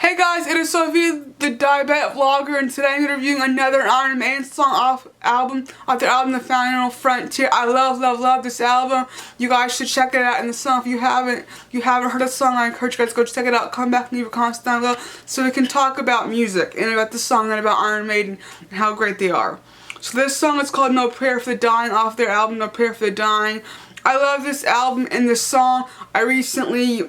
Hey guys, it is Sophia, the Diabetic Vlogger, and today I'm reviewing another Iron Maiden song off their album, The Final Frontier. I love this album. You guys should check it out. And the song, if you haven't heard the song, I encourage you guys to go check it out. Come back and leave a comment down below so we can talk about music and about the song and about Iron Maiden and how great they are. So this song is called No Prayer for the Dying off their album, No Prayer for the Dying. I love this album and this song. I recently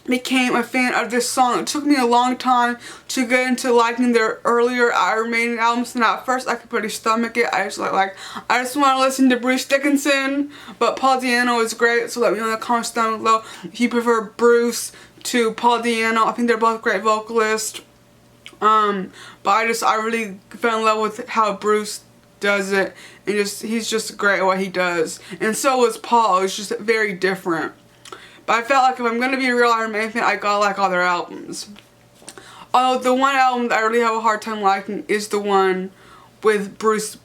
became a fan of this song. It took me a long time to get into liking their earlier Iron Maiden albums, and at first I could pretty stomach it. I just I just want to listen to Bruce Dickinson, but Paul Di'Anno is great, so let me know in the comments down below if you prefer Bruce to Paul Di'Anno. I think they're both great vocalists, but I really fell in love with how Bruce does it, and he's just great at what he does, and so was Paul. It's just very different. But I felt like if I'm going to be a real Iron Maiden fan, I gotta like all their albums. Although the one album that I really have a hard time liking is the one with Blaze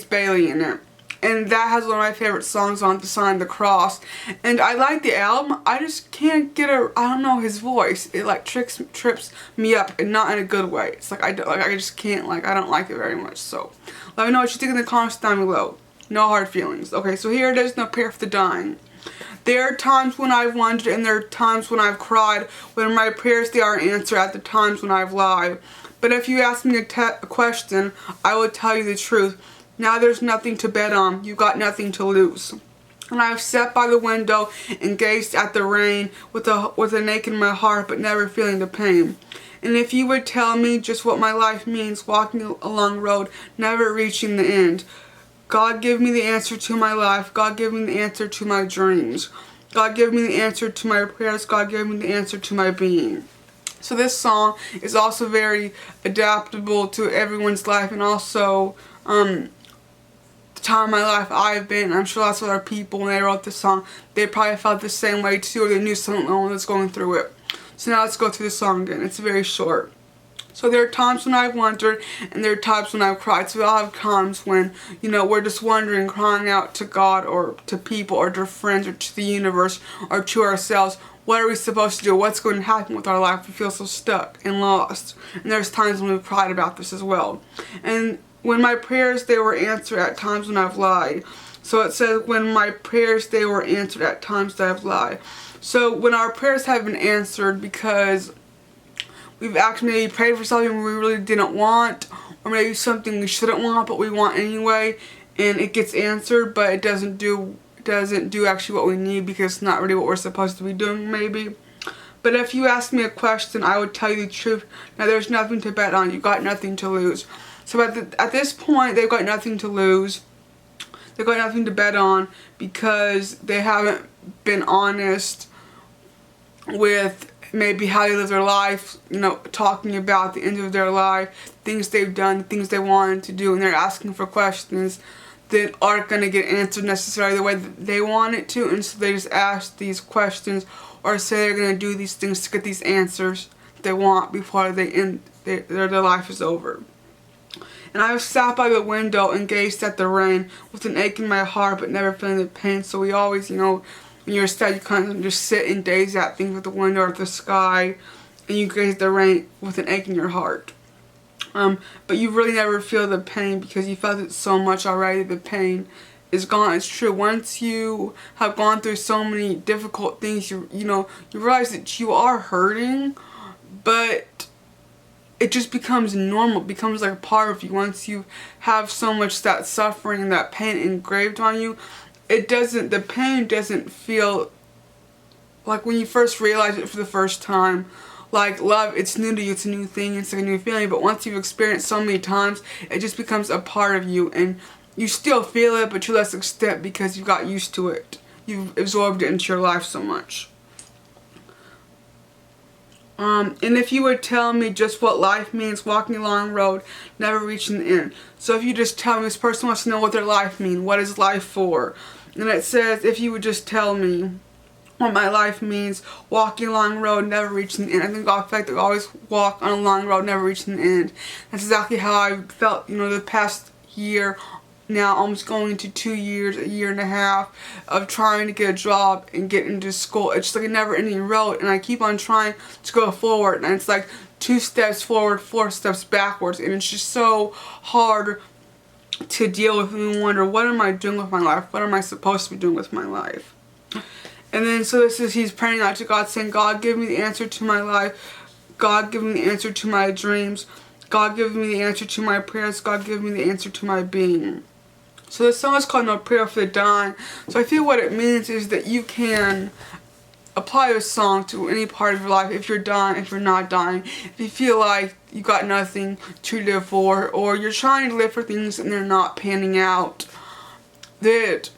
Bayley in it. And that has one of my favorite songs on, The Sign of the Cross. And I like the album, I just can't get I don't know, his voice. It trips me up, and not in a good way. It's I just can't, I don't like it very much. So let me know what you think in the comments down below. No hard feelings. Okay, so here it is, No Prayer for the Dying. There are times when I've wondered, and there are times when I've cried, when my prayers they are answered at the times when I've lied. But if you ask me a question, I will tell you the truth. Now there's nothing to bet on, you've got nothing to lose. And I've sat by the window and gazed at the rain with an ache in my heart, but never feeling the pain. And if you would tell me just what my life means, walking along the road, never reaching the end. God give me the answer to my life. God give me the answer to my dreams. God give me the answer to my prayers. God give me the answer to my being. So this song is also very adaptable to everyone's life, and also the time of my life I've been. I'm sure lots of other people, when they wrote this song, they probably felt the same way too, or they knew someone that's going through it. So now let's go through the song again. It's very short. So there are times when I've wondered, and there are times when I've cried. So we all have times when, we're just wondering, crying out to God, or to people, or to friends, or to the universe, or to ourselves. What are we supposed to do? What's going to happen with our life? We feel so stuck and lost. And there's times when we've cried about this as well. And when my prayers, they were answered at times when I've lied. So it says, when my prayers, they were answered at times that I've lied. So when our prayers have been answered because we've actually maybe prayed for something we really didn't want, or maybe something we shouldn't want but we want anyway, and it gets answered, but it doesn't do actually what we need because it's not really what we're supposed to be doing maybe. But if you ask me a question, I would tell you the truth. Now there's nothing to bet on. You've got nothing to lose. So at this point, they've got nothing to lose. They've got nothing to bet on because they haven't been honest with maybe how they live their life, talking about the end of their life, things they've done, things they wanted to do, and they're asking for questions that aren't going to get answered necessarily the way that they want it to, and so they just ask these questions or say they're going to do these things to get these answers they want before their life is over. And I sat by the window and gazed at the rain with an ache in my heart but never feeling the pain. So we always, when you're sad, you kind of just sit and gaze at things at the window or at the sky, and you gaze at the rain with an ache in your heart. But you really never feel the pain because you felt it so much already. The pain is gone. It's true. Once you have gone through so many difficult things, you realize that you are hurting, but it just becomes normal. It becomes like a part of you. Once you have so much that suffering and that pain engraved on you, the pain doesn't feel like when you first realize it for the first time. Like love, it's new to you, it's a new thing, it's like a new feeling, but once you've experienced so many times, it just becomes a part of you, and you still feel it, but to less extent because you got used to it. You've absorbed it into your life so much. And if you would tell me just what life means, walking along the road, never reaching the end. So if you just tell me, this person wants to know what their life means, what is life for? And it says, if you would just tell me what my life means, walking along the road, never reaching the end. I think God felt to always walk on a long road, never reaching the end. That's exactly how I felt, the past year now almost going into 2 years, a year and a half of trying to get a job and get into school. It's like a never ending road, and I keep on trying to go forward, and it's like 2 steps forward, 4 steps backwards, and it's just so hard to deal with, and wonder, what am I doing with my life? What am I supposed to be doing with my life? And then so this is, he's praying out to God, saying, God, give me the answer to my life. God, give me the answer to my dreams. God, give me the answer to my prayers. God, give me the answer to my being. So this song is called No Prayer for the Dying. So I feel what it means is that you can apply this song to any part of your life. If you're dying, if you're not dying, if you feel like you got nothing to live for, or you're trying to live for things and they're not panning out, that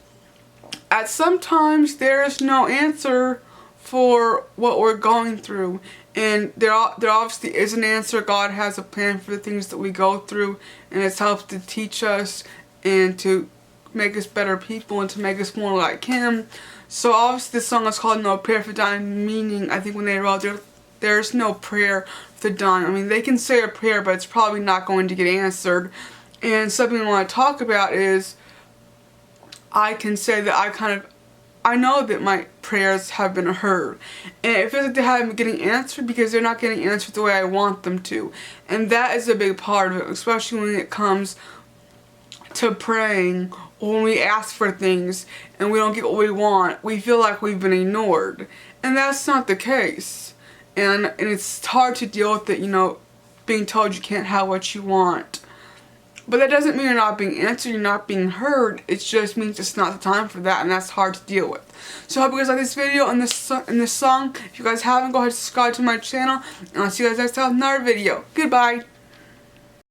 at sometimes there is no answer for what we're going through, and there obviously is an answer. God has a plan for the things that we go through, and it's helped to teach us and to make us better people and to make us more like Him. So obviously this song is called No Prayer for Dying, meaning, I think when they wrote it, there's no prayer for the dying. I mean, they can say a prayer, but it's probably not going to get answered. And something I want to talk about is, I can say that I know that my prayers have been heard. And it feels like they haven't been getting answered because they're not getting answered the way I want them to. And that is a big part of it, especially when it comes to praying, or when we ask for things and we don't get what we want. We feel like we've been ignored. And that's not the case. And it's hard to deal with it, you know, being told you can't have what you want. But that doesn't mean you're not being answered, you're not being heard. It just means it's not the time for that, and that's hard to deal with. So I hope you guys like this video and this song. If you guys haven't, go ahead and subscribe to my channel, and I'll see you guys next time with another video. Goodbye.